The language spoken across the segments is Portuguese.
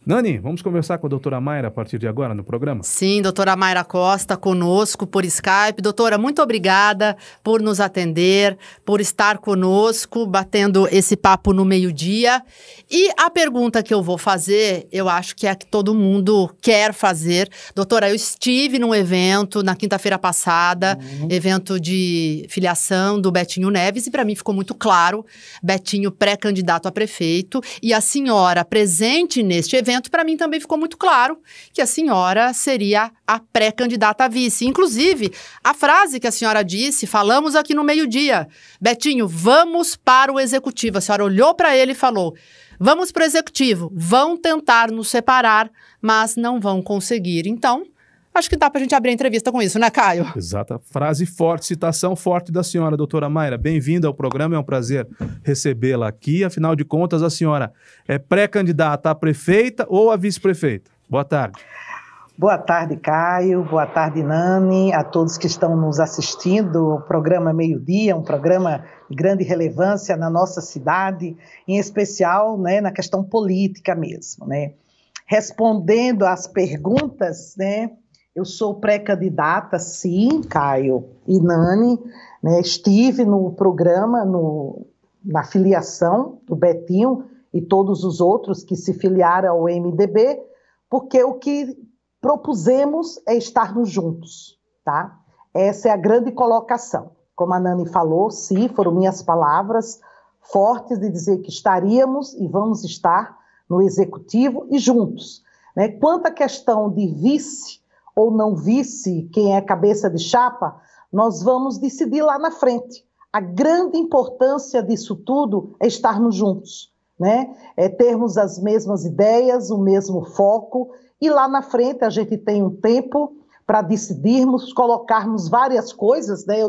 Nani, vamos conversar com a doutora Mayra a partir de agora no programa? Sim, doutora Mayra Costa conosco por Skype. Doutora, muito obrigada por nos atender, por estar conosco, batendo esse papo no meio-dia. E a pergunta que eu vou fazer, eu acho que é a que todo mundo quer fazer. Doutora, eu estive num evento na quinta-feira passada, evento de filiação do Betinho Neves, e para mim ficou muito claro, Betinho pré-candidato a prefeito, e a senhora presente neste evento, para mim também ficou muito claro que a senhora seria a pré-candidata a vice. Inclusive, a frase que a senhora disse, falamos aqui no meio-dia, Betinho, vamos para o executivo. A senhora olhou para ele e falou, vamos para o executivo, vão tentar nos separar, mas não vão conseguir. Então, acho que dá para a gente abrir a entrevista com isso, né, Caio? Exata. Frase forte, citação forte da senhora, doutora Mayra. Bem-vinda ao programa, é um prazer recebê-la aqui. Afinal de contas, a senhora é pré-candidata a prefeita ou a vice-prefeita? Boa tarde. Boa tarde, Caio. Boa tarde, Nani. A todos que estão nos assistindo. O programa Meio-Dia, um programa de grande relevância na nossa cidade, em especial, né, na questão política mesmo, né? Respondendo às perguntas, né? Eu sou pré-candidata, sim, Caio e Nani, né? Estive no programa, na filiação do Betinho e todos os outros que se filiaram ao MDB, porque o que propusemos é estarmos juntos, tá? Essa é a grande colocação. Como a Nani falou, sim, foram minhas palavras fortes de dizer que estaríamos e vamos estar no executivo e juntos, né? Quanto à questão de vice ou não vice, quem é cabeça de chapa, nós vamos decidir lá na frente. A grande importância disso tudo é estarmos juntos, né? É termos as mesmas ideias, o mesmo foco, e lá na frente a gente tem um tempo para decidirmos, colocarmos várias coisas, né?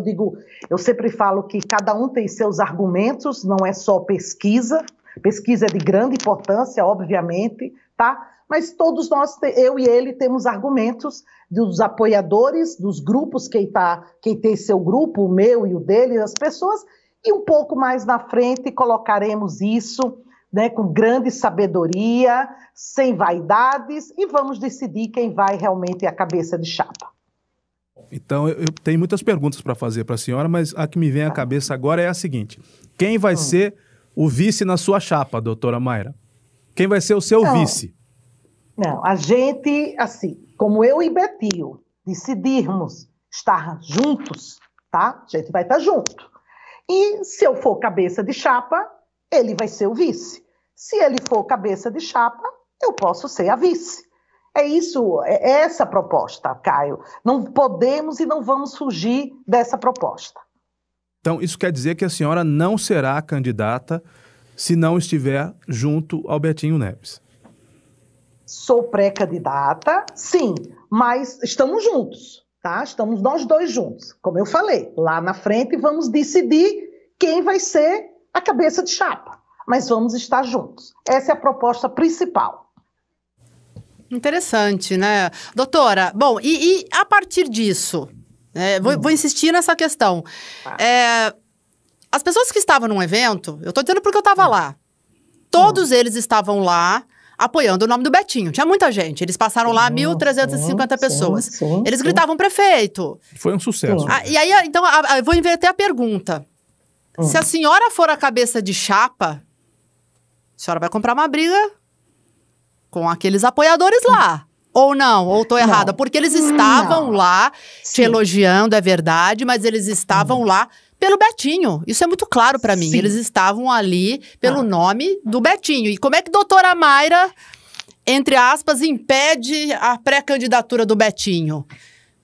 Eu sempre falo que cada um tem seus argumentos, não é só pesquisa é de grande importância, obviamente, tá? Mas todos nós, eu e ele, temos argumentos dos apoiadores, dos grupos, quem tem seu grupo, o meu e o dele, as pessoas, e um pouco mais na frente colocaremos isso, né, com grande sabedoria, sem vaidades, e vamos decidir quem vai realmente à cabeça de chapa. Então, eu tenho muitas perguntas para fazer para a senhora, mas a que me vem à cabeça agora é a seguinte: quem vai ser o vice na sua chapa, doutora Mayra? Quem vai ser o seu vice? Não, a gente, assim, como eu e Betinho decidirmos estar juntos, tá? A gente vai estar junto. E se eu for cabeça de chapa, ele vai ser o vice. Se ele for cabeça de chapa, eu posso ser a vice. É isso, é essa a proposta, Caio. Não podemos e não vamos fugir dessa proposta. Então, isso quer dizer que a senhora não será candidata se não estiver junto ao Betinho Neves? Sou pré-candidata, sim, mas estamos juntos, tá? Estamos nós dois juntos. Como eu falei, lá na frente vamos decidir quem vai ser a cabeça de chapa, mas vamos estar juntos. Essa é a proposta principal. Interessante, né? Doutora, bom, e a partir disso, vou insistir nessa questão. As pessoas que estavam no evento, eu estou dizendo porque eu estava lá, todos eles estavam lá apoiando o nome do Betinho. Tinha muita gente. Eles passaram lá 1.350 pessoas. Eles gritavam prefeito. Foi um sucesso. E aí, então, eu vou inverter a pergunta. Se a senhora for a cabeça de chapa, a senhora vai comprar uma briga com aqueles apoiadores lá. Ou não? Ou estou errada? Porque eles estavam lá te elogiando, é verdade, mas eles estavam lá pelo Betinho. Isso é muito claro para mim. Eles estavam ali pelo nome do Betinho. E como é que a doutora Mayra, entre aspas, impede a pré-candidatura do Betinho?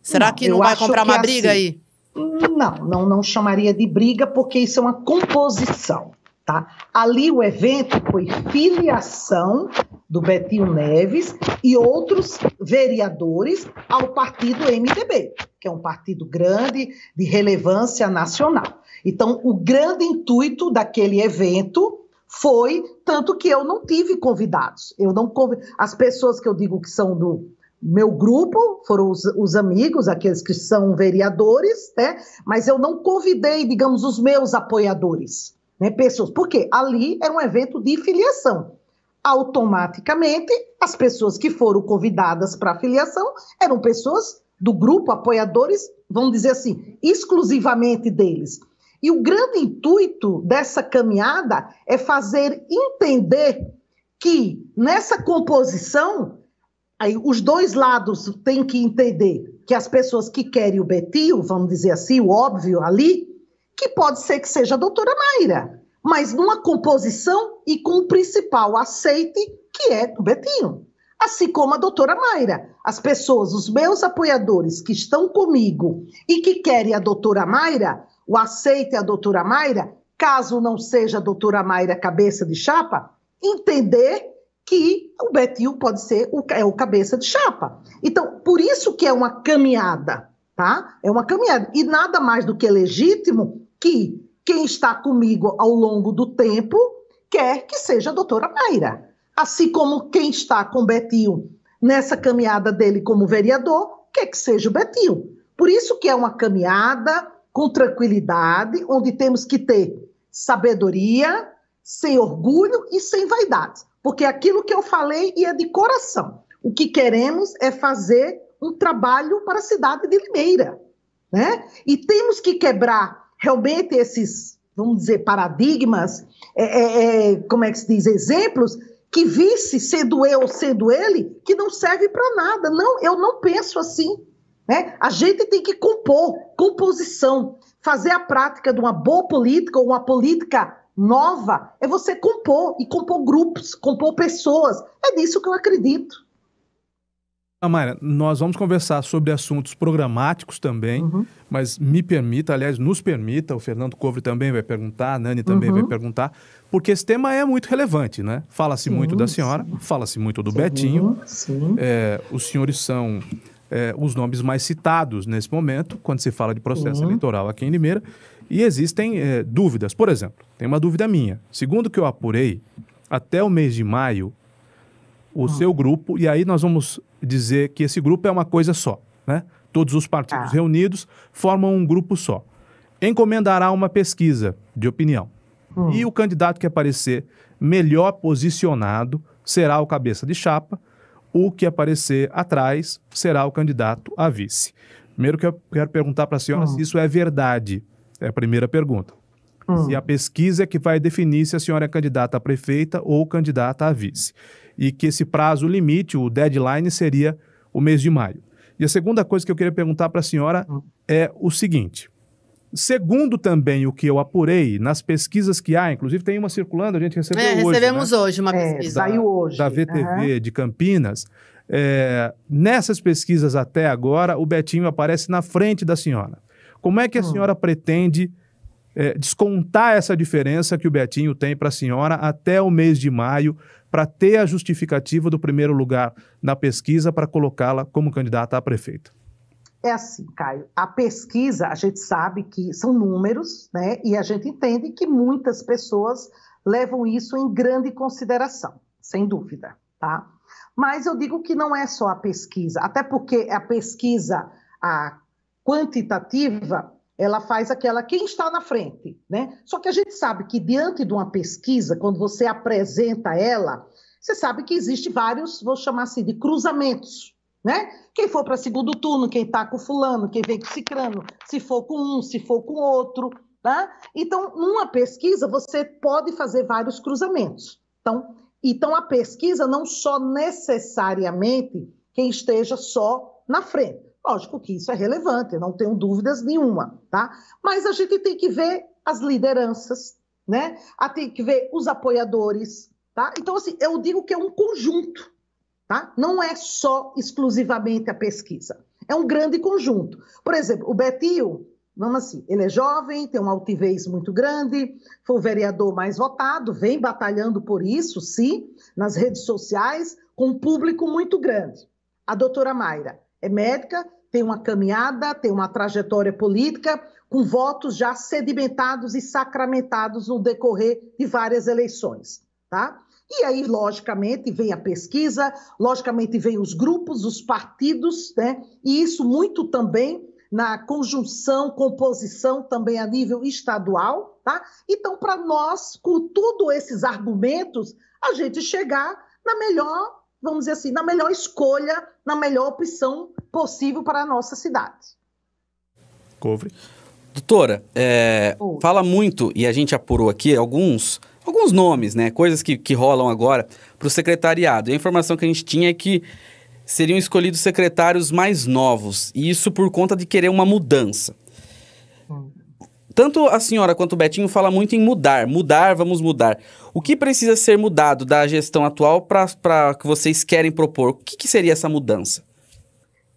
Será que não vai comprar uma briga aí? Não chamaria de briga, porque isso é uma composição, tá? Ali o evento foi filiação do Betinho Neves e outros vereadores ao partido MDB, que é um partido grande, de relevância nacional. Então, o grande intuito daquele evento foi, tanto que eu não tive convidados. As pessoas que eu digo que são do meu grupo foram os amigos, aqueles que são vereadores, né? Mas eu não convidei, digamos, os meus apoiadores, né? Pessoas, porque ali era um evento de filiação. automaticamente as pessoas que foram convidadas para a filiação eram pessoas do grupo, apoiadores, vamos dizer assim, exclusivamente deles. E o grande intuito dessa caminhada é fazer entender que nessa composição, aí os dois lados têm que entender que as pessoas que querem o Betinho, vamos dizer assim, o óbvio ali, que pode ser que seja a doutora Mayra, mas numa composição e com o principal aceite, que é o Betinho. Assim como a doutora Mayra. As pessoas, os meus apoiadores que estão comigo e que querem a doutora Mayra, o aceite a doutora Mayra, caso não seja a doutora Mayra cabeça de chapa, entender que o Betinho pode ser o cabeça de chapa. Então, por isso que é uma caminhada, tá? É uma caminhada. E nada mais do que legítimo que quem está comigo ao longo do tempo quer que seja a doutora Mayra. Assim como quem está com o Betinho nessa caminhada dele como vereador, quer que seja o Betinho. Por isso que é uma caminhada com tranquilidade, onde temos que ter sabedoria, sem orgulho e sem vaidade. Porque aquilo que eu falei e é de coração. O que queremos é fazer um trabalho para a cidade de Limeira, né? E temos que quebrar realmente esses, vamos dizer, paradigmas, como é que se diz, exemplos, que vice, sendo eu ou sendo ele, que não serve para nada. Não, eu não penso assim, né? A gente tem que compor, composição, fazer a prática de uma boa política, ou uma política nova, é você compor, e compor grupos, compor pessoas. É nisso que eu acredito. Mayra, nós vamos conversar sobre assuntos programáticos também, mas me permita, aliás, nos permita, o Fernando Covre também vai perguntar, a Nani também vai perguntar, porque esse tema é muito relevante, né? Fala-se muito da senhora, fala-se muito do Betinho, os senhores são os nomes mais citados nesse momento, quando se fala de processo eleitoral aqui em Limeira, e existem dúvidas. Por exemplo, tem uma dúvida minha. Segundo o que eu apurei, até o mês de maio, o seu grupo, e aí nós vamos dizer que esse grupo é uma coisa só, né? Todos os partidos reunidos formam um grupo só. Encomendará uma pesquisa de opinião. E o candidato que aparecer melhor posicionado será o cabeça de chapa, o que aparecer atrás será o candidato a vice. Primeiro que eu quero perguntar para a senhora se isso é verdade. É a primeira pergunta. Se a pesquisa é que vai definir se a senhora é candidata a prefeita ou candidata a vice. E que esse prazo limite, o deadline, seria o mês de maio. E a segunda coisa que eu queria perguntar para a senhora é o seguinte. Segundo também o que eu apurei nas pesquisas que há, inclusive tem uma circulando, a gente recebeu hoje. Recebemos hoje uma pesquisa. Saiu hoje. Da VTV de Campinas. Nessas pesquisas até agora, o Betinho aparece na frente da senhora. Como é que a senhora pretende descontar essa diferença que o Betinho tem para a senhora até o mês de maio, para ter a justificativa do primeiro lugar na pesquisa para colocá-la como candidata a prefeita? É assim, Caio, a pesquisa, a gente sabe que são números, né? E a gente entende que muitas pessoas levam isso em grande consideração, sem dúvida, tá? Mas eu digo que não é só a pesquisa, até porque a pesquisa quantitativa, ela faz aquela quem está na frente, né? Só que a gente sabe que diante de uma pesquisa, quando você apresenta ela, você sabe que existe vários, vou chamar assim, de cruzamentos, né? Quem for para segundo turno, quem está com fulano, quem vem com cicrano, se for com um, se for com outro, tá? Então, numa pesquisa, você pode fazer vários cruzamentos. Então a pesquisa não só necessariamente quem esteja só na frente. Lógico que isso é relevante, não tenho dúvidas nenhuma, tá? Mas a gente tem que ver as lideranças, né? Tem que ver os apoiadores, tá? Então, assim, eu digo que é um conjunto, tá? Não é só exclusivamente a pesquisa, é um grande conjunto. Por exemplo, o Betinho, vamos assim, ele é jovem, tem uma altivez muito grande, foi o vereador mais votado, vem batalhando por isso, sim, nas redes sociais, com um público muito grande. A doutora Mayra é médica, tem uma caminhada, tem uma trajetória política, com votos já sedimentados e sacramentados no decorrer de várias eleições, tá? E aí, logicamente, vem a pesquisa, logicamente vem os grupos, os partidos, né? E isso muito também na conjunção, composição também a nível estadual, tá? Então, para nós, com todos esses argumentos, a gente chegar na melhor, vamos dizer assim, na melhor escolha, na melhor opção possível para a nossa cidade. Covre. Doutora, fala muito, e a gente apurou aqui alguns nomes, né? Coisas que rolam agora para o secretariado. E a informação que a gente tinha é que seriam escolhidos secretários mais novos, e isso por conta de querer uma mudança. Tanto a senhora quanto o Betinho fala muito em mudar, vamos mudar. O que precisa ser mudado da gestão atual para que vocês querem propor? O que seria essa mudança?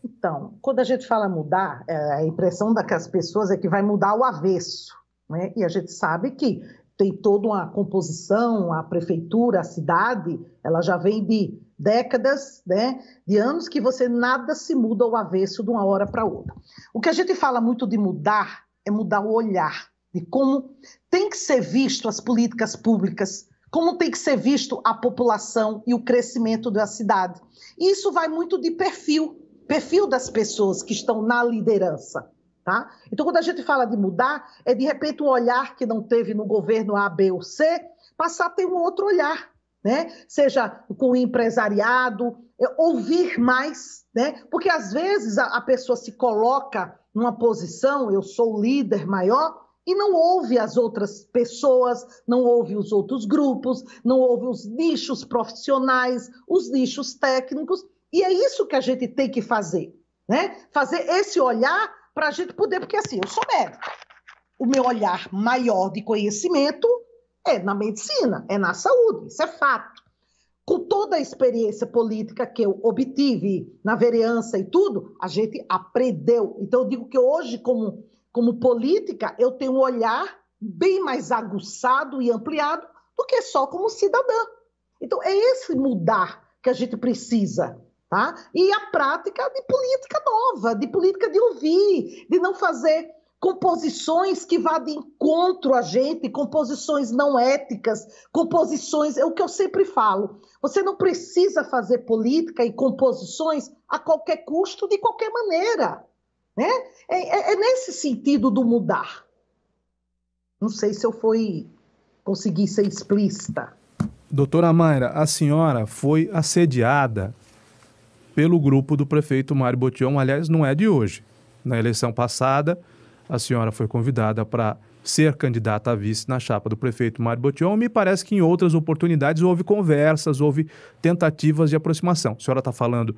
Então, quando a gente fala mudar, a impressão das pessoas é que vai mudar o avesso, né? E a gente sabe que tem toda uma composição, a prefeitura, a cidade, ela já vem de décadas, né, de anos que nada se muda ao avesso de uma hora para outra. O que a gente fala muito de mudar é mudar o olhar, de como tem que ser visto as políticas públicas, como tem que ser visto a população e o crescimento da cidade. E isso vai muito de perfil das pessoas que estão na liderança. Tá? Então, quando a gente fala de mudar, é de repente um olhar que não teve no governo A, B ou C, passar a ter um outro olhar, né? Seja com o empresariado, ouvir mais, né? Porque às vezes a pessoa se coloca numa posição, eu sou o líder maior, e não ouve as outras pessoas, não ouve os outros grupos, não ouve os nichos profissionais, os nichos técnicos, e é isso que a gente tem que fazer, né? Fazer esse olhar para a gente poder, porque assim, eu sou médica, o meu olhar maior de conhecimento é na medicina, é na saúde, isso é fato. Com toda a experiência política que eu obtive na vereança e tudo, a gente aprendeu. Então eu digo que hoje, como política, eu tenho um olhar bem mais aguçado e ampliado do que só como cidadã. Então é esse mudar que a gente precisa. Tá? E a prática de política nova, de política de ouvir, de não fazer composições que vá de encontro a gente, composições não éticas, composições, é o que eu sempre falo, você não precisa fazer política e composições a qualquer custo, de qualquer maneira, né? É nesse sentido do mudar. Não sei se eu consegui ser explícita. Doutora Mayra, a senhora foi assediada pelo grupo do prefeito Mário Botion, aliás, não é de hoje. Na eleição passada, a senhora foi convidada para ser candidata a vice na chapa do prefeito Mário Botion. Me parece que em outras oportunidades houve conversas, houve tentativas de aproximação. A senhora está falando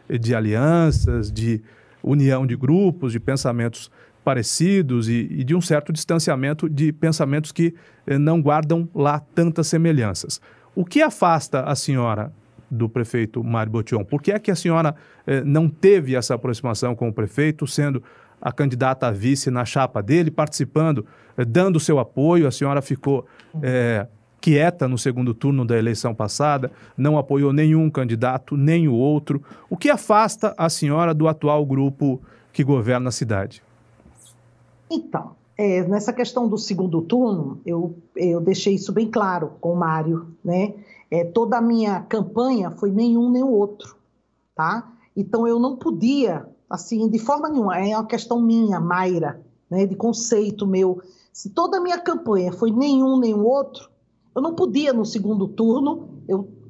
de alianças, de união de grupos, de pensamentos parecidos e de um certo distanciamento de pensamentos que não guardam lá tantas semelhanças. O que afasta a senhora do prefeito Mário Botion? Por que é que a senhora não teve essa aproximação com o prefeito, sendo a candidata a vice na chapa dele, participando, dando seu apoio? A senhora ficou quieta no segundo turno da eleição passada, não apoiou nenhum candidato, nem o outro. O que afasta a senhora do atual grupo que governa a cidade? Então, nessa questão do segundo turno, eu deixei isso bem claro com o Mário, né? Toda a minha campanha foi nenhum nem o outro, tá? Então eu não podia, assim, de forma nenhuma, é uma questão minha, Mayra, né, de conceito meu. Se toda a minha campanha foi nenhum nem o outro, eu não podia no segundo turno,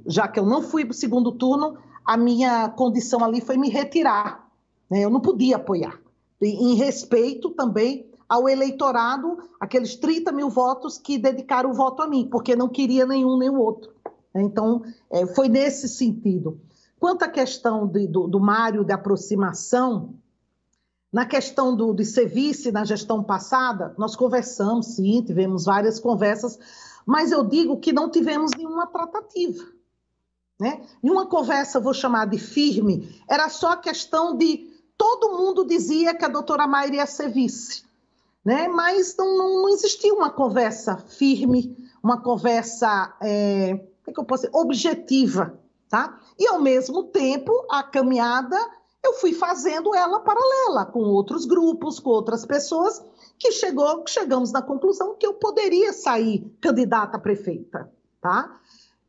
já que eu não fui para o segundo turno, a minha condição ali foi me retirar, né? Eu não podia apoiar. Em respeito também ao eleitorado, aqueles 30 mil votos que dedicaram o voto a mim, porque não queria nenhum nem o outro. Então, foi nesse sentido. Quanto à questão do Mário, de aproximação, na questão de ser vice na gestão passada, nós conversamos, sim, tivemos várias conversas, mas eu digo que não tivemos nenhuma tratativa, né? Nenhuma conversa, vou chamar de firme, era só a questão de todo mundo dizia que a doutora Mayra ia ser vice, né? Mas não existia uma conversa firme, uma conversa que eu posso dizer, objetiva, tá? E ao mesmo tempo, a caminhada, eu fui fazendo ela paralela com outros grupos, com outras pessoas, que chegamos na conclusão que eu poderia sair candidata a prefeita, tá?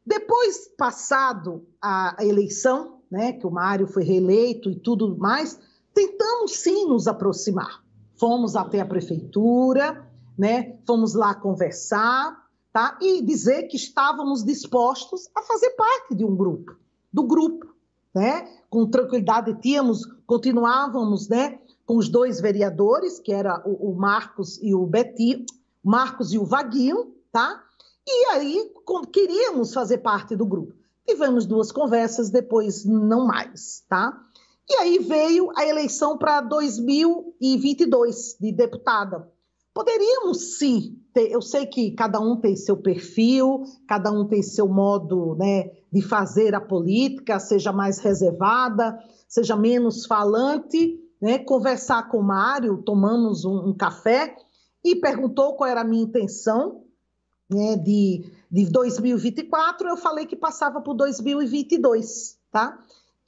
Depois, passado a eleição, né, que o Mário foi reeleito e tudo mais, tentamos sim nos aproximar. Fomos até a prefeitura, né, fomos lá conversar, tá? E dizer que estávamos dispostos a fazer parte de um grupo, do grupo, né? Com tranquilidade continuávamos, né, com os 2 vereadores, que era o Marcos e o Betinho, Marcos e o Vaguinho, tá? E aí queríamos fazer parte do grupo. Tivemos 2 conversas, depois não mais, tá? E aí veio a eleição para 2022 de deputada. Poderíamos sim ter, eu sei que cada um tem seu perfil, cada um tem seu modo, né, de fazer a política, seja mais reservada, seja menos falante, né? Conversar com o Mário, tomamos um café e perguntou qual era a minha intenção, né, de 2024, eu falei que passava por 2022, tá?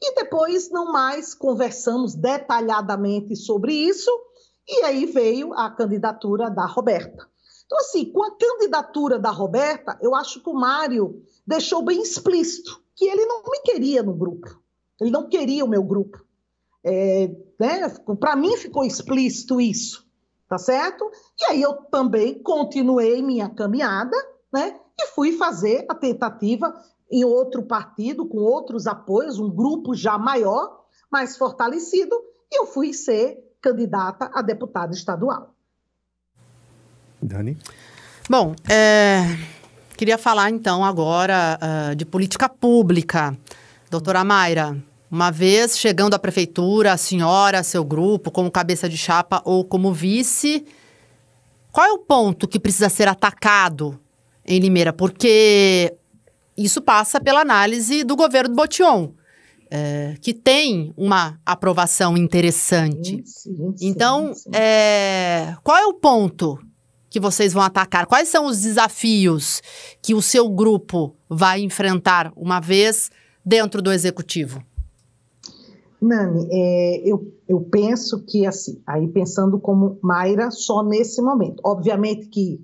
E depois não mais conversamos detalhadamente sobre isso, e aí veio a candidatura da Roberta. Então, assim, com a candidatura da Roberta, eu acho que o Mário deixou bem explícito que ele não me queria no grupo, ele não queria o meu grupo. Né? Para mim ficou explícito isso, tá certo? E aí eu também continuei minha caminhada, né? E fui fazer a tentativa em outro partido, com outros apoios, um grupo já maior, mais fortalecido, e eu fui ser candidata a deputada estadual. Dani? Bom, queria falar então agora de política pública. Doutora Mayra, uma vez chegando à prefeitura, a senhora, seu grupo, como cabeça de chapa ou como vice, qual é o ponto que precisa ser atacado em Limeira? Porque isso passa pela análise do governo do Botion, que tem uma aprovação interessante. Sim. Então, qual é o ponto que vocês vão atacar? Quais são os desafios que o seu grupo vai enfrentar uma vez dentro do executivo? Nani, eu penso que, assim, aí pensando como Mayra, só nesse momento. Obviamente que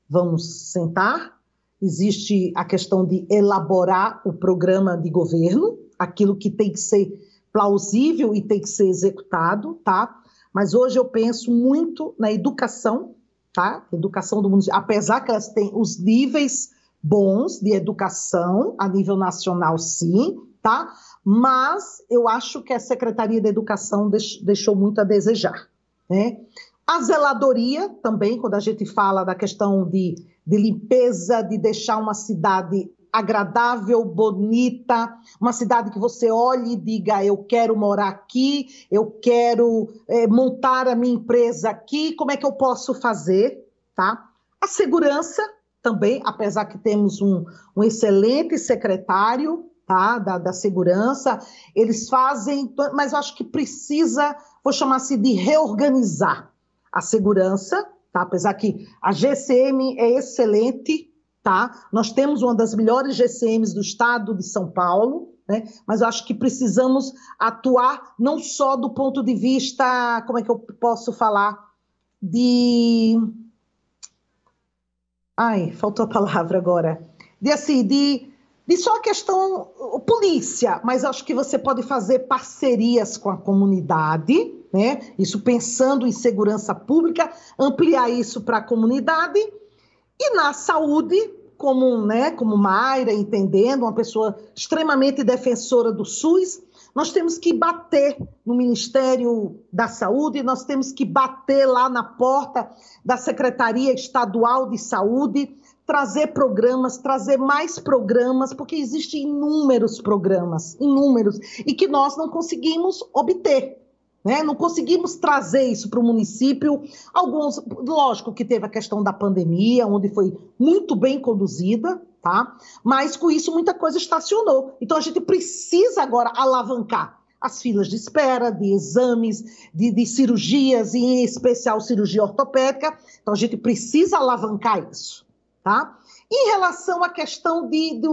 vamos sentar, existe a questão de elaborar o programa de governo, aquilo que tem que ser plausível e tem que ser executado, tá? Mas hoje eu penso muito na educação, tá? Educação do município, apesar que elas têm os níveis bons de educação a nível nacional, sim, tá? Mas eu acho que a Secretaria da Educação deixou muito a desejar, né? A zeladoria também, quando a gente fala da questão de limpeza, de deixar uma cidade agradável, bonita, uma cidade que você olhe e diga, eu quero morar aqui, eu quero montar a minha empresa aqui, como é que eu posso fazer, tá? A segurança também, apesar que temos um excelente secretário, tá, da segurança, eles fazem, mas eu acho que precisa, vou chamar assim, de reorganizar a segurança, tá? Apesar que a GCM é excelente, tá? Nós temos uma das melhores GCMs do estado de São Paulo, né? Mas eu acho que precisamos atuar não só do ponto de vista, como é que eu posso falar, faltou a palavra agora, de só a questão polícia, mas acho que você pode fazer parcerias com a comunidade, né? Isso pensando em segurança pública, ampliar isso para a comunidade. E na saúde, como Mayra, entendendo, uma pessoa extremamente defensora do SUS, nós temos que bater no Ministério da Saúde, nós temos que bater lá na porta da Secretaria Estadual de Saúde, trazer programas, trazer mais programas, porque existem inúmeros programas, e que nós não conseguimos obter, né? Não conseguimos trazer isso para o município. Alguns, lógico que teve a questão da pandemia, onde foi muito bem conduzida, tá? Mas com isso muita coisa estacionou. Então a gente precisa agora alavancar as filas de espera, de exames, de cirurgias, e em especial cirurgia ortopédica. Então a gente precisa alavancar isso. Tá? Em relação à questão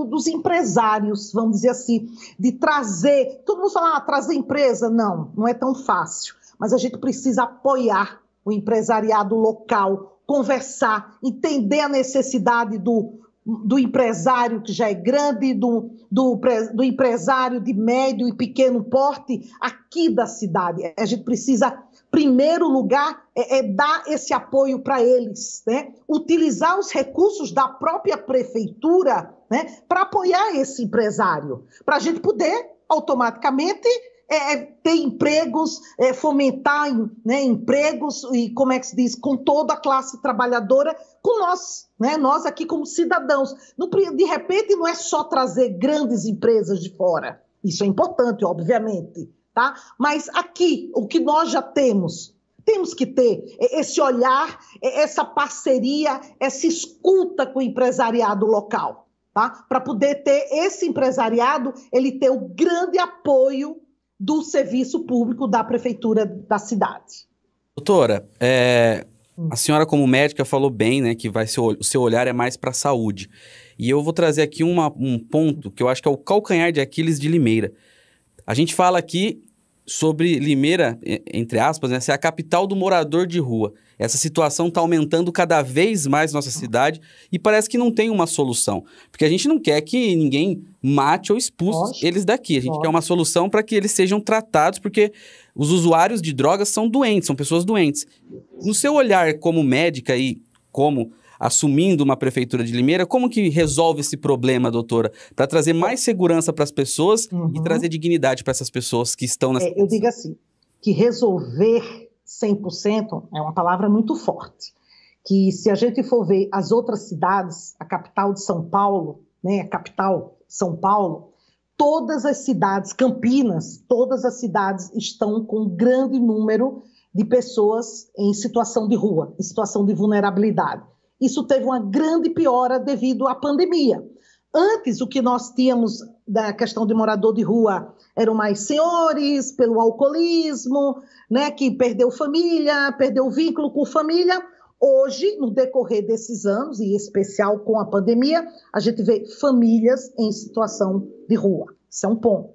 dos empresários, vamos dizer assim, de trazer, todo mundo fala, trazer empresa, não é tão fácil, mas a gente precisa apoiar o empresariado local, conversar, entender a necessidade do do empresário que já é grande, do empresário de médio e pequeno porte aqui da cidade. A gente precisa, em primeiro lugar, dar esse apoio para eles, né? Utilizar os recursos da própria prefeitura, né, para apoiar esse empresário, para a gente poder automaticamente ter empregos, fomentar, né, empregos e, como é que se diz, com toda a classe trabalhadora, com nós, né, nós aqui como cidadãos. De repente não é só trazer grandes empresas de fora, isso é importante, obviamente, tá? Mas aqui, o que nós já temos que ter esse olhar, essa parceria, essa escuta com o empresariado local, tá? Para poder ter esse empresariado, ele ter o grande apoio do serviço público da prefeitura da cidade. Doutora, a senhora como médica falou bem, né, que o seu olhar é mais para a saúde. E eu vou trazer aqui um ponto que eu acho que é o calcanhar de Aquiles de Limeira. A gente fala aqui sobre Limeira, entre aspas, né, ser a capital do morador de rua. Essa situação está aumentando cada vez mais na nossa cidade e parece que não tem uma solução. Porque a gente não quer que ninguém mate ou expulse eles daqui. A gente quer uma solução para que eles sejam tratados, porque os usuários de drogas são doentes, são pessoas doentes. No seu olhar como médica e como assumindo uma prefeitura de Limeira, como que resolve esse problema, doutora? Para trazer mais segurança para as pessoas e trazer dignidade para essas pessoas que estão nessa... Eu digo assim, que resolver 100% é uma palavra muito forte. Que se a gente for ver as outras cidades, a capital de São Paulo, né, a capital São Paulo, todas as cidades, Campinas, todas as cidades estão com um grande número de pessoas em situação de rua, em situação de vulnerabilidade. Isso teve uma grande piora devido à pandemia. Antes, o que nós tínhamos da questão de morador de rua eram mais senhores, pelo alcoolismo, né, que perdeu família, perdeu vínculo com família. Hoje, no decorrer desses anos, e em especial com a pandemia, a gente vê famílias em situação de rua. Isso é um ponto.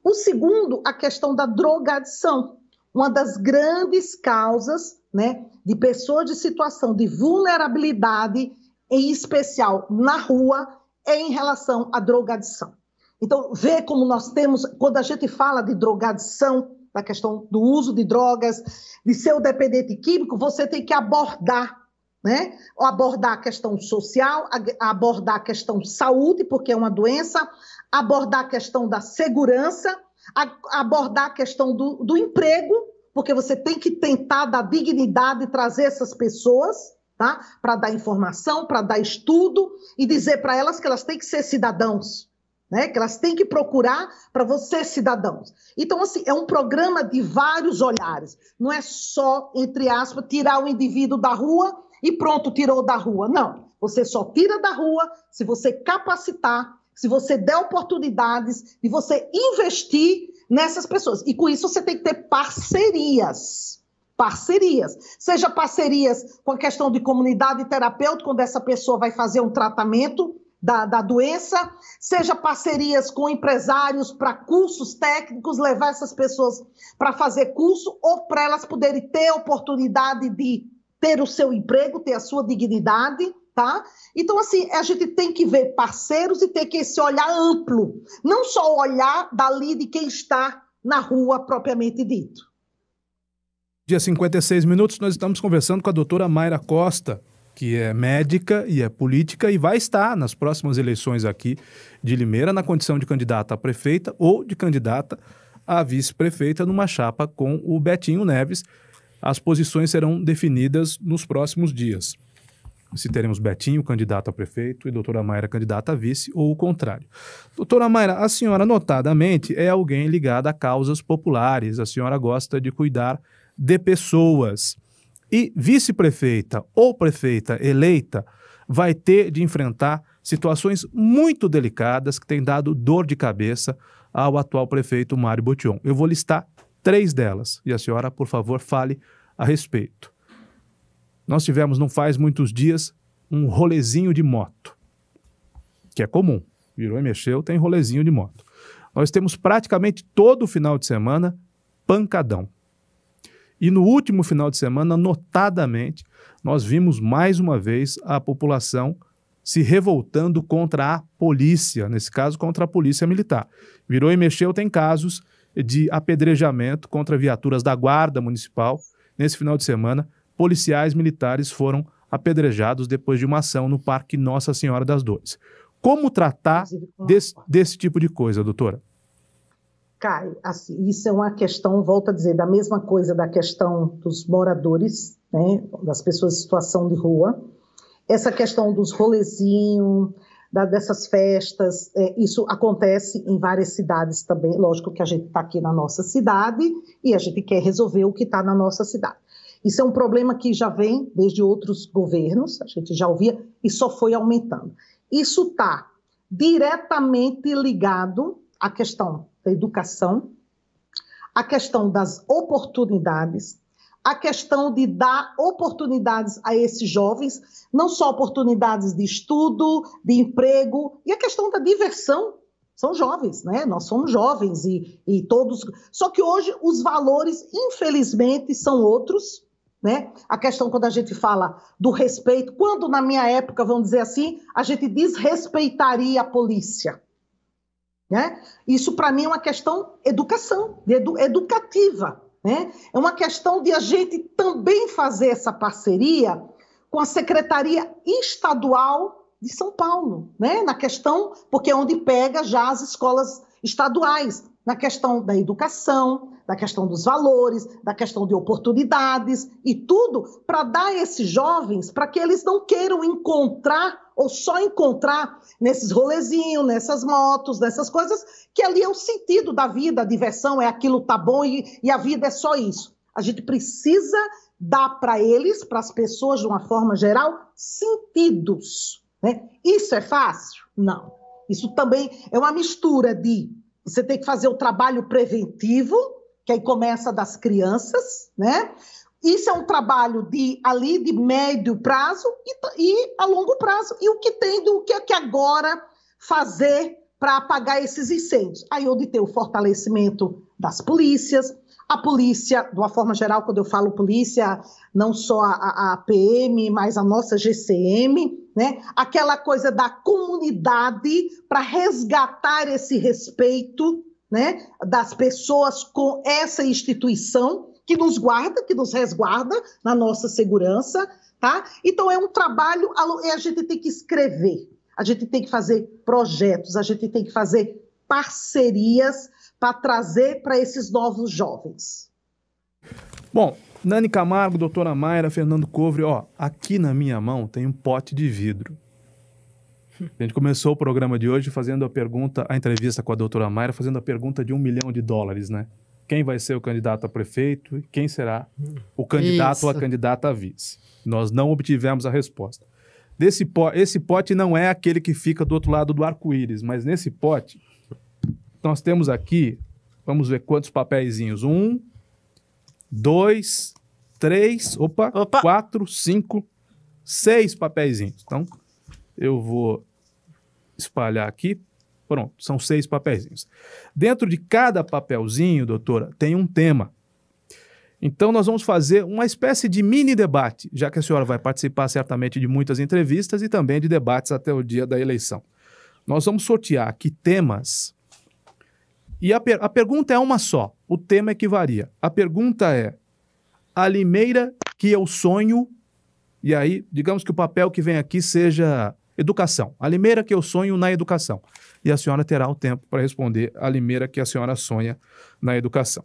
O segundo, a questão da drogadição. Uma das grandes causas, né, de pessoas de situação de vulnerabilidade, em especial na rua, é em relação à drogadição. Então, vê como nós temos, quando a gente fala de drogadição, da questão do uso de drogas, de ser o dependente químico, você tem que abordar, né? Abordar a questão social, abordar a questão saúde, porque é uma doença, abordar a questão da segurança, abordar a questão do emprego, porque você tem que tentar dar dignidade e trazer essas pessoas, tá? Para dar informação, para dar estudo e dizer para elas que elas têm que ser cidadãos, né? Que elas têm que procurar para você cidadãos. Então, assim, é um programa de vários olhares. Não é só, entre aspas, tirar o indivíduo da rua e pronto, tirou da rua. Não, você só tira da rua se você capacitar, se você der oportunidades, de você investir nessas pessoas. E com isso você tem que ter parcerias. Parcerias. Seja parcerias com a questão de comunidade terapêutica, quando essa pessoa vai fazer um tratamento da doença, seja parcerias com empresários para cursos técnicos, levar essas pessoas para fazer curso ou para elas poderem ter a oportunidade de ter o seu emprego, ter a sua dignidade, tá? Então, assim, a gente tem que ver parceiros e ter que esse olhar amplo, não só o olhar dali de quem está na rua propriamente dito. Dia 56 minutos, nós estamos conversando com a doutora Mayra Costa, que é médica e é política e vai estar nas próximas eleições aqui de Limeira na condição de candidata a prefeita ou de candidata a vice-prefeita numa chapa com o Betinho Neves. As posições serão definidas nos próximos dias. Se teremos Betinho, candidato a prefeito, e doutora Mayra, candidata a vice, ou o contrário. Doutora Mayra, a senhora notadamente é alguém ligada a causas populares, a senhora gosta de cuidar de pessoas. E vice-prefeita ou prefeita eleita vai ter de enfrentar situações muito delicadas que têm dado dor de cabeça ao atual prefeito Mário Botion. Eu vou listar 3 delas e a senhora, por favor, fale a respeito. Nós tivemos, não faz muitos dias, um rolezinho de moto, que é comum. Virou e mexeu, tem rolezinho de moto. Nós temos praticamente todo final de semana pancadão. E no último final de semana, notadamente, nós vimos mais uma vez a população se revoltando contra a polícia, nesse caso, contra a polícia militar. Virou e mexeu, tem casos de apedrejamento contra viaturas da Guarda Municipal. Nesse final de semana, policiais militares foram apedrejados depois de uma ação no Parque Nossa Senhora das Dores. Como tratar desse tipo de coisa, doutora? Caio, assim, isso é uma questão, volto a dizer, da mesma coisa da questão dos moradores, né, das pessoas em situação de rua. Essa questão dos rolezinhos, dessas festas, isso acontece em várias cidades também. Lógico que a gente está aqui na nossa cidade e a gente quer resolver o que está na nossa cidade. Isso é um problema que já vem desde outros governos, a gente já ouvia, e só foi aumentando. Isso está diretamente ligado à questão da educação, à questão das oportunidades, a questão de dar oportunidades a esses jovens, não só oportunidades de estudo, de emprego, e a questão da diversão. São jovens, né? Nós somos jovens e todos... Só que hoje os valores, infelizmente, são outros, né? A questão quando a gente fala do respeito, quando na minha época, vamos dizer assim, a gente desrespeitaria a polícia, né? Isso para mim é uma questão educação, educativa, né? É uma questão de a gente também fazer essa parceria com a Secretaria Estadual de São Paulo, né? Na questão, porque é onde pega já as escolas estaduais, na questão da educação, da questão dos valores, da questão de oportunidades e tudo para dar a esses jovens, para que eles não queiram encontrar ou só encontrar nesses rolezinhos, nessas motos, nessas coisas, que ali é o sentido da vida, a diversão, é aquilo tá bom e a vida é só isso. A gente precisa dar para eles, para as pessoas de uma forma geral, sentidos, né? Isso é fácil? Não. Isso também é uma mistura de você ter que fazer o trabalho preventivo, que aí começa das crianças, né? Isso é um trabalho de médio prazo e a longo prazo. E o que tem do que agora fazer para apagar esses incêndios? Aí onde tem o fortalecimento das polícias, a polícia, de uma forma geral, quando eu falo polícia, não só a PM, mas a nossa GCM, né? Aquela coisa da comunidade para resgatar esse respeito, né, das pessoas com essa instituição que nos guarda, que nos resguarda na nossa segurança, tá? Então é um trabalho, a gente tem que escrever, a gente tem que fazer projetos, a gente tem que fazer parcerias para trazer para esses novos jovens. Bom, Nani Camargo, doutora Mayra, Fernando Covre, ó, aqui na minha mão tem um pote de vidro. A gente começou o programa de hoje fazendo a entrevista com a doutora Mayra, fazendo a pergunta de $1 milhão, né? Quem vai ser o candidato a prefeito e quem será o candidato ou a candidata a vice. Nós não obtivemos a resposta. Esse pote não é aquele que fica do outro lado do arco-íris, mas nesse pote nós temos aqui, vamos ver quantos papeizinhos. 1, 2, 3, 4, 5, 6 papeizinhos. Então, eu vou espalhar aqui. Pronto, são 6 papeizinhos. Dentro de cada papelzinho, doutora, tem um tema. Então, nós vamos fazer uma espécie de mini debate, já que a senhora vai participar certamente de muitas entrevistas e também de debates até o dia da eleição. Nós vamos sortear aqui temas. E a pergunta é uma só, o tema é que varia. A pergunta é: a Limeira que eu sonho, e aí, digamos que o papel que vem aqui seja educação. A Limeira que eu sonho na educação. E a senhora terá o tempo para responder a Limeira que a senhora sonha na educação.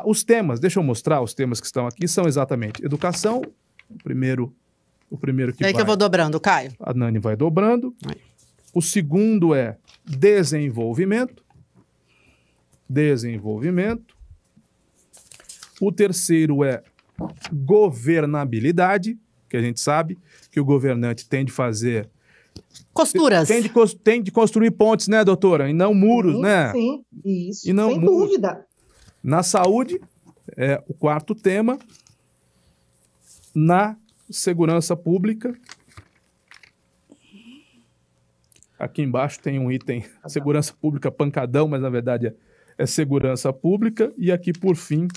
Os temas, deixa eu mostrar, os temas que estão aqui são exatamente educação, o primeiro que que eu vou dobrando, Caio. A Nani vai dobrando. Aí. O segundo é desenvolvimento. O terceiro é governabilidade, que a gente sabe que o governante tem de fazer... Costuras. Tem de construir pontes, né, doutora? E não muros, né? Sim, isso, e não sem muros. dúvida. Na saúde, é o quarto tema. Na segurança pública. Aqui embaixo tem um item, segurança pública pancadão, mas na verdade é segurança pública. E aqui, por fim,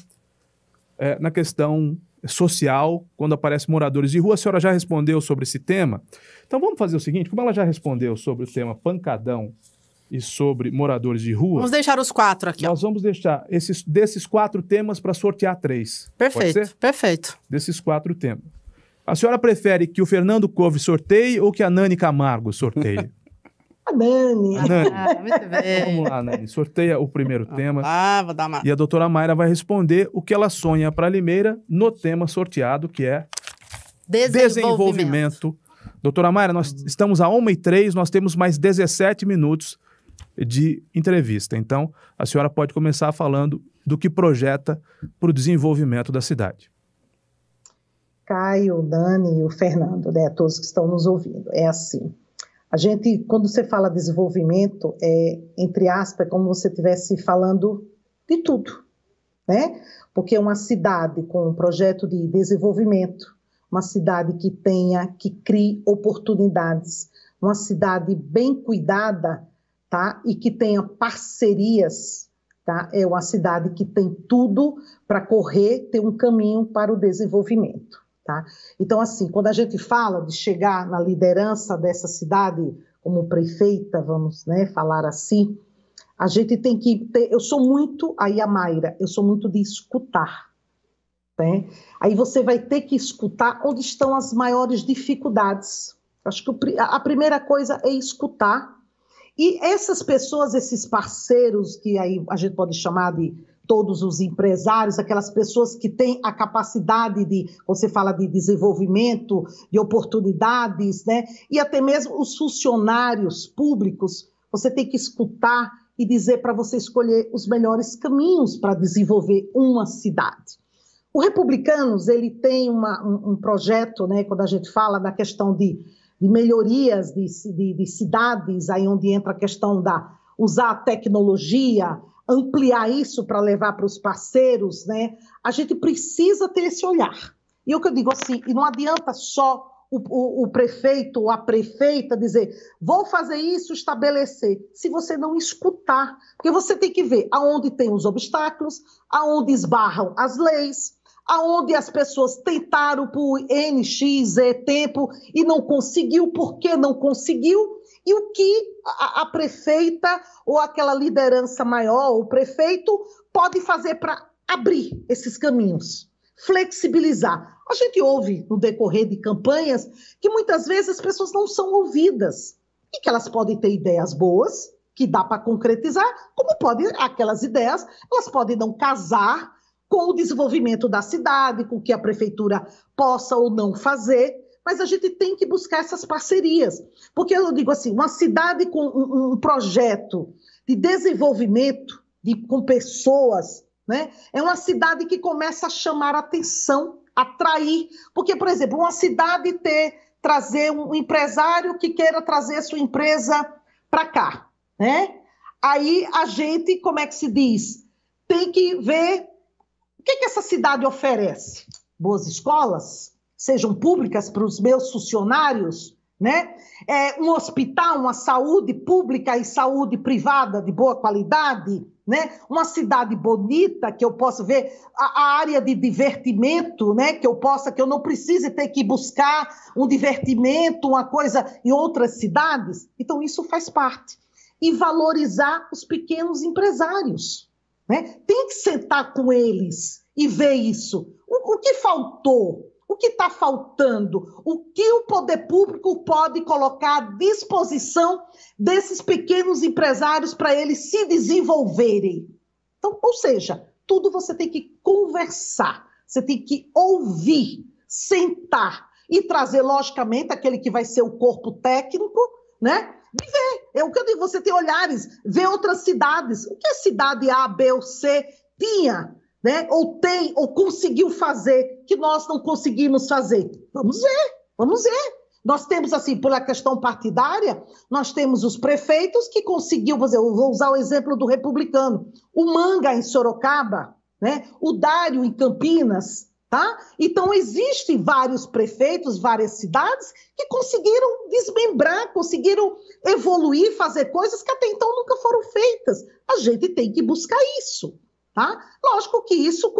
na questão social, quando aparecem moradores de rua. A senhora já respondeu sobre esse tema. Então vamos fazer o seguinte, como ela já respondeu sobre o tema pancadão e sobre moradores de rua... Vamos deixar os 4 aqui. Nós vamos deixar desses 4 temas para sortear 3. Perfeito, Pode ser? perfeito. Desses 4 temas. A senhora prefere que o Fernando Couve sorteie ou que a Nani Camargo sorteie? A Nani. Nani. Muito bem. Vamos lá, Nani. Sorteia o primeiro tema. Vou dar uma... E a doutora Mayra vai responder o que ela sonha para Limeira no tema sorteado, que é desenvolvimento. Doutora Mayra, nós estamos a 1h03, nós temos mais 17 minutos de entrevista. Então, a senhora pode começar falando do que projeta para o desenvolvimento da cidade. Caio, Dani e o Fernando, né, todos que estão nos ouvindo. É assim, a gente, quando você fala desenvolvimento, entre aspas, é como se você estivesse falando de tudo, né? Porque uma cidade com um projeto de desenvolvimento, uma cidade que crie oportunidades, uma cidade bem cuidada, tá? E que tenha parcerias, tá? É uma cidade que tem tudo para correr, ter um caminho para o desenvolvimento, tá? Então, assim, quando a gente fala de chegar na liderança dessa cidade como prefeita, vamos, né, falar assim, a gente tem que ter, eu sou muito, aí a Mayra, eu sou muito de escutar, né? Aí você vai ter que escutar onde estão as maiores dificuldades. Acho que a primeira coisa é escutar. E essas pessoas, esses parceiros, que aí a gente pode chamar de todos os empresários, aquelas pessoas que têm a capacidade de, você fala de desenvolvimento, de oportunidades, né? E até mesmo os funcionários públicos, você tem que escutar e dizer para você escolher os melhores caminhos para desenvolver uma cidade. O Republicanos, ele tem um projeto, né, quando a gente fala na questão de melhorias de cidades, aí onde entra a questão da usar a tecnologia, ampliar isso para levar para os parceiros, né? A gente precisa ter esse olhar. E o que eu digo assim, e não adianta só o prefeito ou a prefeita dizer, vou fazer isso, estabelecer, se você não escutar. Porque você tem que ver aonde tem os obstáculos, aonde esbarram as leis, aonde as pessoas tentaram por N, X, Z tempo e não conseguiu, por que não conseguiu, e o que a prefeita ou aquela liderança maior, o prefeito, pode fazer para abrir esses caminhos, flexibilizar. A gente ouve no decorrer de campanhas que muitas vezes as pessoas não são ouvidas e que elas podem ter ideias boas, que dá para concretizar, como podem, aquelas ideias, elas podem não casar com o desenvolvimento da cidade, com o que a prefeitura possa ou não fazer, mas a gente tem que buscar essas parcerias. Porque eu digo assim, uma cidade com um projeto de desenvolvimento, com pessoas, né, é uma cidade que começa a chamar atenção, atrair. Porque, por exemplo, uma cidade trazer um empresário que queira trazer a sua empresa para cá, né? Aí a gente, como é que se diz? Tem que ver o que essa cidade oferece. Boas escolas, sejam públicas para os meus funcionários, né? Um hospital, uma saúde pública e saúde privada de boa qualidade, né? Uma cidade bonita, que eu possa ver a área de divertimento, né? Que eu não precise ter que buscar um divertimento, uma coisa em outras cidades. Então, isso faz parte. E valorizar os pequenos empresários, né? Tem que sentar com eles e ver isso. O que faltou? O que está faltando? O que o poder público pode colocar à disposição desses pequenos empresários para eles se desenvolverem? Então, ou seja, tudo você tem que conversar, você tem que ouvir, sentar e trazer, logicamente, aquele que vai ser o corpo técnico, né? De ver. É o que eu digo, você tem olhares, ver outras cidades. O que a cidade A, B ou C tinha, né? Ou tem, ou conseguiu fazer, que nós não conseguimos fazer. Vamos ver. Nós temos, assim, pela questão partidária, nós temos os prefeitos que conseguiu, eu vou usar o exemplo do Republicano, o Manga em Sorocaba, né? O Dário em Campinas, tá? Então, existem vários prefeitos, várias cidades que conseguiram desmembrar, conseguiram evoluir, fazer coisas que até então nunca foram feitas. A gente tem que buscar isso. tá? Lógico que isso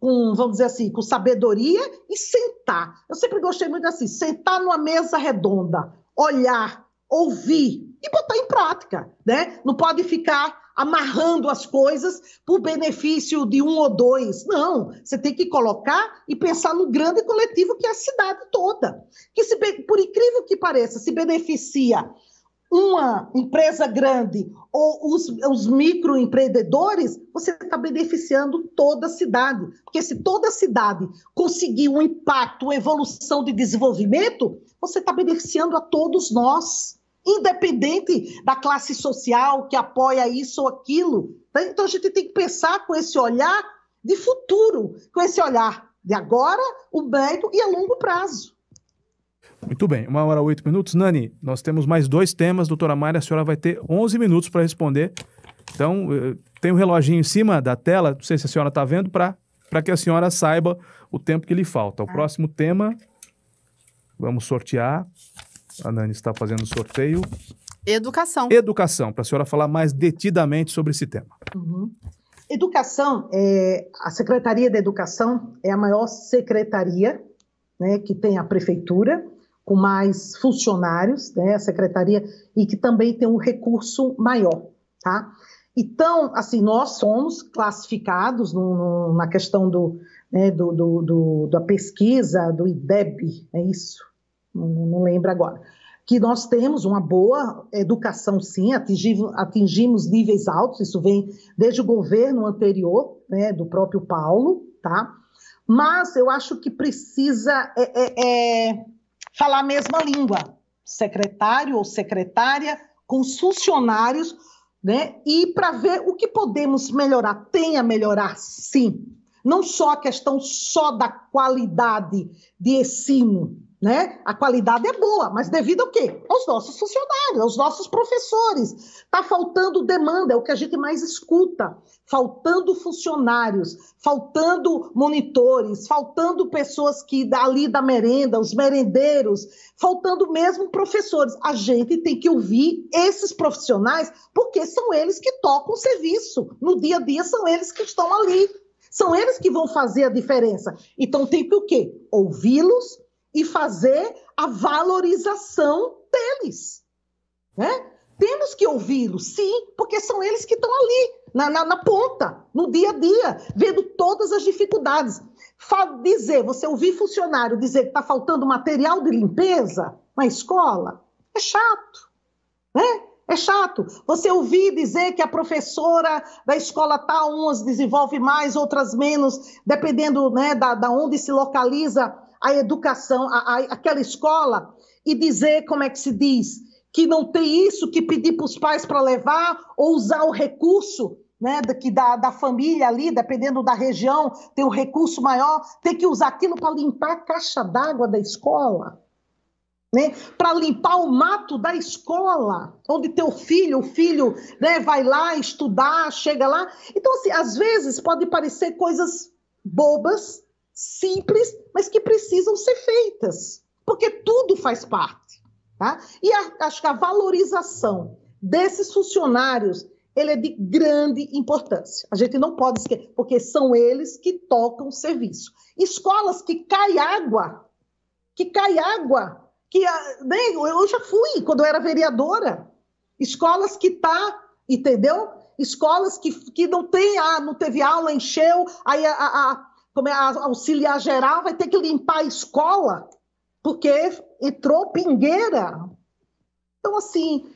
vamos dizer assim, com sabedoria e sentar. Eu sempre gostei muito assim, sentar numa mesa redonda, olhar, ouvir e botar em prática, né? Não pode ficar amarrando as coisas por benefício de um ou dois. Não, você tem que colocar e pensar no grande coletivo que é a cidade toda. Que, por incrível que pareça, se beneficia uma empresa grande ou os microempreendedores, você está beneficiando toda a cidade. Porque se toda a cidade conseguir um impacto, uma evolução de desenvolvimento, você está beneficiando a todos nós, independente da classe social que apoia isso ou aquilo. Então a gente tem que pensar com esse olhar de futuro, com esse olhar de agora, o médio e a longo prazo. Muito bem, 1h08. Nani, nós temos mais 2 temas. Doutora Mayra, a senhora vai ter 11 minutos para responder. Então, tem um reloginho em cima da tela, não sei se a senhora está vendo, para que a senhora saiba o tempo que lhe falta. O próximo tema, vamos sortear. A Nani está fazendo o sorteio. Educação. Educação, para a senhora falar mais detidamente sobre esse tema. Uhum. Educação, a Secretaria da Educação é a maior secretaria, né, que tem a prefeitura, com mais funcionários, né, a secretaria, e que também tem um recurso maior, tá? Então, assim, nós somos classificados na questão da pesquisa, do IDEB, é isso? Não lembro agora. Que nós temos uma boa educação, sim, atingimos níveis altos, isso vem desde o governo anterior, né, do próprio Paulo, tá? Mas eu acho que precisa falar a mesma língua, secretário ou secretária, com os funcionários, né? E para ver o que podemos melhorar. Tem a melhorar, sim. Não só a questão só da qualidade de ensino, né? A qualidade é boa, mas devido ao quê? Aos nossos funcionários, aos nossos professores. Está faltando demanda, é o que a gente mais escuta. Faltando funcionários, faltando monitores, faltando pessoas que ali da merenda, os merendeiros, faltando mesmo professores. A gente tem que ouvir esses profissionais, porque são eles que tocam o serviço. No dia a dia são eles que estão ali. São eles que vão fazer a diferença. Então tem que o quê? Ouvi-los e fazer a valorização deles, né? Temos que ouvi-los, sim, porque são eles que estão ali, na ponta, no dia a dia, vendo todas as dificuldades. Você ouvir funcionário dizer que está faltando material de limpeza na escola, é chato, né? É chato. Você ouvir dizer que a professora da escola tal, umas desenvolve mais, outras menos, dependendo, né, da onde se localiza a educação, aquela escola, e dizer, como é que se diz, que não tem isso, que pedir para os pais para levar, ou usar o recurso, né, da família ali, dependendo da região, tem um recurso maior, tem que usar aquilo para limpar a caixa d'água da escola, né, para limpar o mato da escola, onde o filho, né, vai lá estudar, chega lá. Então, assim, às vezes pode parecer coisas bobas, simples, mas que precisam ser feitas, porque tudo faz parte, tá? E acho que a valorização desses funcionários, ele é de grande importância. A gente não pode esquecer, porque são eles que tocam o serviço. Escolas que cai água, né, eu já fui, quando eu era vereadora, escolas que entendeu? Escolas que não teve aula, encheu, aí como é a auxiliar geral, vai ter que limpar a escola, porque entrou pingueira. Então, assim,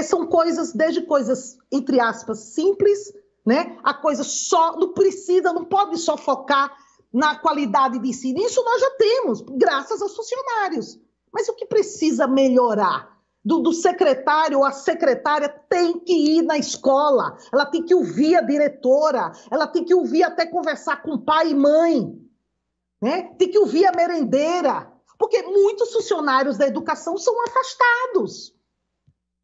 são coisas, desde coisas, entre aspas, simples, né? A coisa só, não pode só focar na qualidade de ensino. Isso nós já temos, graças aos funcionários. Mas o que precisa melhorar? Do secretário ou a secretária tem que ir na escola, ela tem que ouvir a diretora, ela tem que ouvir até conversar com pai e mãe, né? Tem que ouvir a merendeira, porque muitos funcionários da educação são afastados.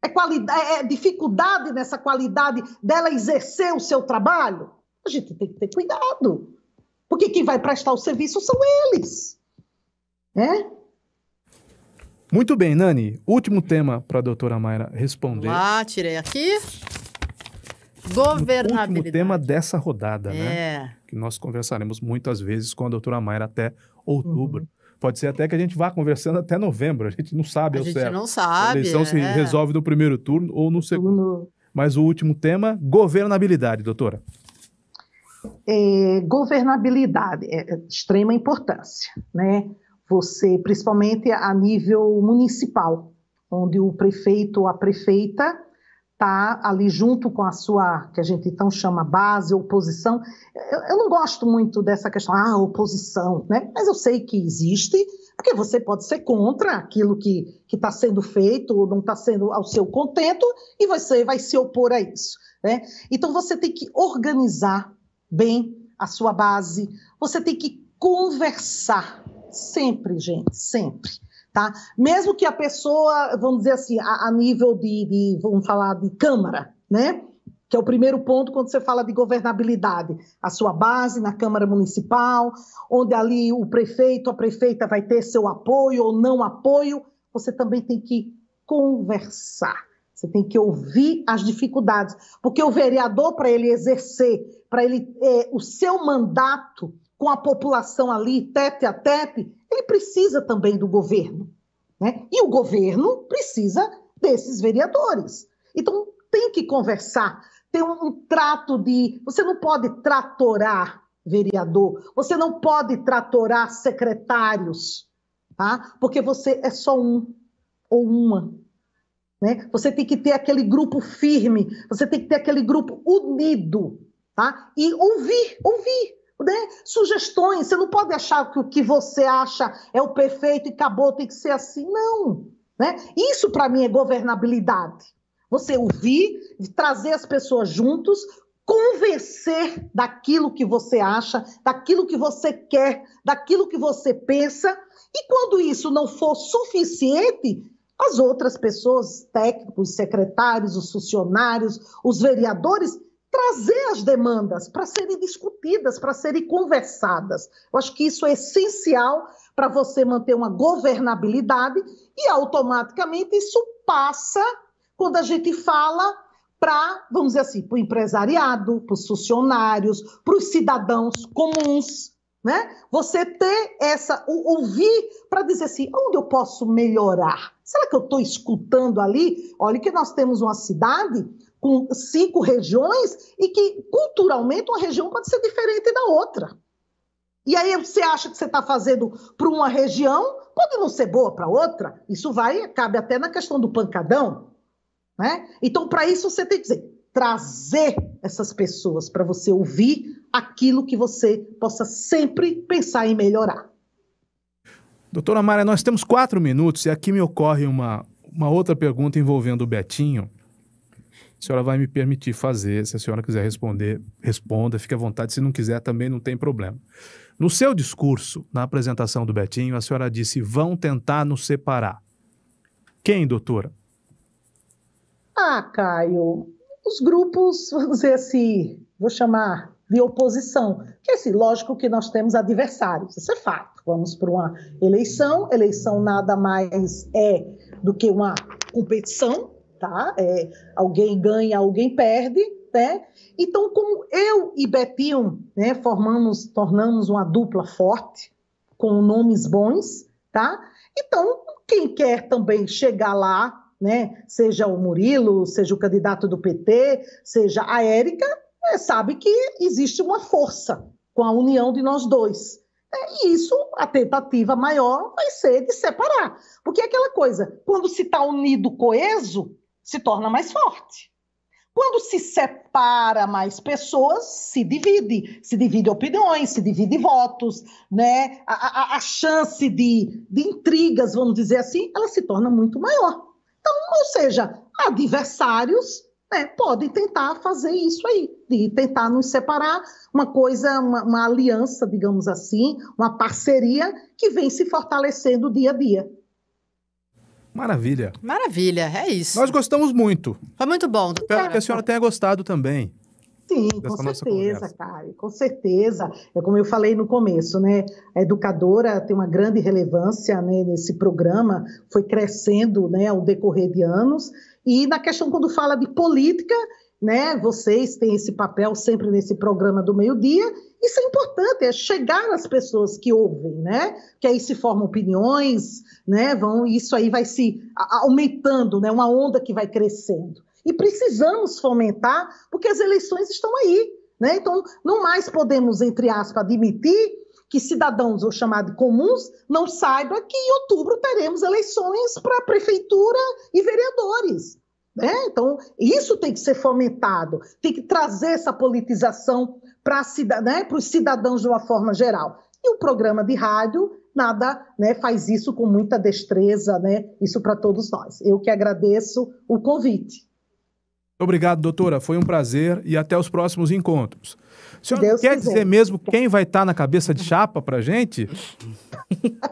É dificuldade nessa qualidade dela exercer o seu trabalho? A gente tem que ter cuidado, porque quem vai prestar o serviço são eles, né? Muito bem, Nani. Último tema para a doutora Mayra responder. Tirei aqui. Governabilidade. O último tema dessa rodada, né? É. Que nós conversaremos muitas vezes com a doutora Mayra até outubro. Pode ser até que a gente vá conversando até novembro, a gente não sabe ao certo. A gente não sabe. A eleição se resolve no primeiro turno ou no segundo. Mas o último tema, governabilidade, doutora. Governabilidade é de extrema importância, né? Você, principalmente a nível municipal, onde o prefeito ou a prefeita está ali junto com a sua, que a gente então chama base, oposição. Eu não gosto muito dessa questão, oposição, né? Mas eu sei que existe, porque você pode ser contra aquilo que está sendo feito ou não está sendo ao seu contento e você vai se opor a isso, né? Então você tem que organizar bem a sua base, você tem que conversar sempre, gente, sempre. Tá? Mesmo que a pessoa, vamos dizer assim, a nível vamos falar de Câmara, né? Que é o primeiro ponto quando você fala de governabilidade. A sua base na Câmara Municipal, onde ali o prefeito, a prefeita vai ter seu apoio ou não apoio, você também tem que conversar. Você tem que ouvir as dificuldades. Porque o vereador, para ele exercer, para ele o seu mandato com a população ali, tete a tete, ele precisa também do governo, né? E o governo precisa desses vereadores. Então, tem que conversar, ter um trato de... Você não pode tratorar vereador, você não pode tratorar secretários, tá? Porque você é só um ou uma, né? Você tem que ter aquele grupo firme, você tem que ter aquele grupo unido, tá? E ouvir, né? Sugestões, você não pode achar que o que você acha é o perfeito e acabou, tem que ser assim, não, né? Isso para mim é governabilidade, você ouvir, trazer as pessoas juntos, convencer daquilo que você acha, daquilo que você quer, daquilo que você pensa, e quando isso não for suficiente, as outras pessoas, técnicos, secretários, os funcionários, os vereadores, trazer as demandas para serem discutidas, para serem conversadas. Eu acho que isso é essencial para você manter uma governabilidade e automaticamente isso passa quando a gente fala para, vamos dizer assim, para o empresariado, para os funcionários, para os cidadãos comuns, né? Você ter ouvir para dizer assim, onde eu posso melhorar? Será que eu estou escutando ali? Olha que nós temos uma cidade com 5 regiões e que, culturalmente, uma região pode ser diferente da outra. E aí você acha que você está fazendo para uma região, pode não ser boa para outra. Isso cabe até na questão do pancadão, né? Então, para isso, você tem que trazer essas pessoas para você ouvir aquilo que você possa sempre pensar em melhorar. Doutora Mayra, nós temos 4 minutos e aqui me ocorre uma outra pergunta envolvendo o Betinho. A senhora vai me permitir fazer, se a senhora quiser responder, responda, fique à vontade, se não quiser também não tem problema. No seu discurso, na apresentação do Betinho, a senhora disse, vão tentar nos separar. Quem, doutora? Caio, os grupos, vamos dizer assim, vou chamar de oposição, que é assim, lógico que nós temos adversários, isso é fato. Vamos para uma eleição nada mais é do que uma competição, tá? Alguém ganha, alguém perde, né? Então, como eu e Betinho, né, tornamos uma dupla forte, com nomes bons, tá? Então, quem quer também chegar lá, né, seja o Murilo, seja o candidato do PT, seja a Érica, sabe que existe uma força com a união de nós dois. E isso, a tentativa maior vai ser de separar. Porque é aquela coisa, quando se está unido, coeso, se torna mais forte. Quando se separa mais pessoas, se divide opiniões, se divide votos, né? A chance de intrigas, vamos dizer assim, ela se torna muito maior. Então, ou seja, adversários, né, podem tentar fazer isso aí, de tentar nos separar, uma aliança, digamos assim, uma parceria que vem se fortalecendo dia a dia. Maravilha. Maravilha, é isso. Nós gostamos muito. Foi muito bom. Espero que a senhora tenha gostado também. Sim, com certeza, Caio, com certeza. É como eu falei no começo, né? A educadora tem uma grande relevância, né, nesse programa, foi crescendo, né, ao decorrer de anos. E na questão, quando fala de política, né, vocês têm esse papel sempre nesse programa do meio-dia. Isso é importante, é chegar às pessoas que ouvem, né? Que aí se formam opiniões, né? Isso aí vai se aumentando, né? Uma onda que vai crescendo. E precisamos fomentar, porque as eleições estão aí, né? Então, não mais podemos, entre aspas, admitir que cidadãos, ou chamados comuns, não saibam que em outubro teremos eleições para prefeitura e vereadores. Né? Então, isso tem que ser fomentado, tem que trazer essa politização para os cidadãos de uma forma geral. E o programa de rádio, né, faz isso com muita destreza, né? Isso para todos nós. Eu que agradeço o convite. Obrigado, doutora. Foi um prazer e até os próximos encontros. A senhora quer dizer mesmo quem vai estar na cabeça de chapa para a gente?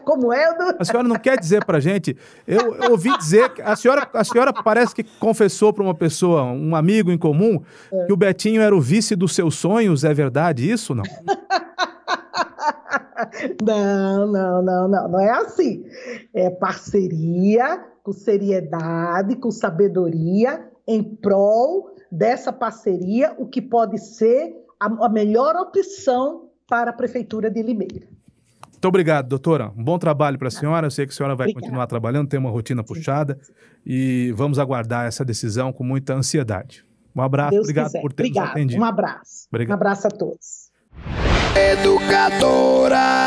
Como é? A senhora não quer dizer para a gente? Eu ouvi dizer que a senhora parece que confessou para uma pessoa, um amigo em comum, que o Betinho era o vice dos seus sonhos. É verdade isso, não? Não é assim. É parceria, com seriedade, com sabedoria, em prol dessa parceria, o que pode ser a melhor opção para a Prefeitura de Limeira. Muito obrigado, doutora. Um bom trabalho para a senhora. Eu sei que a senhora vai continuar trabalhando, tem uma rotina puxada e vamos aguardar essa decisão com muita ansiedade. Um abraço, obrigado por ter nos atendido. Um abraço. Obrigado. Um abraço a todos. Educadora.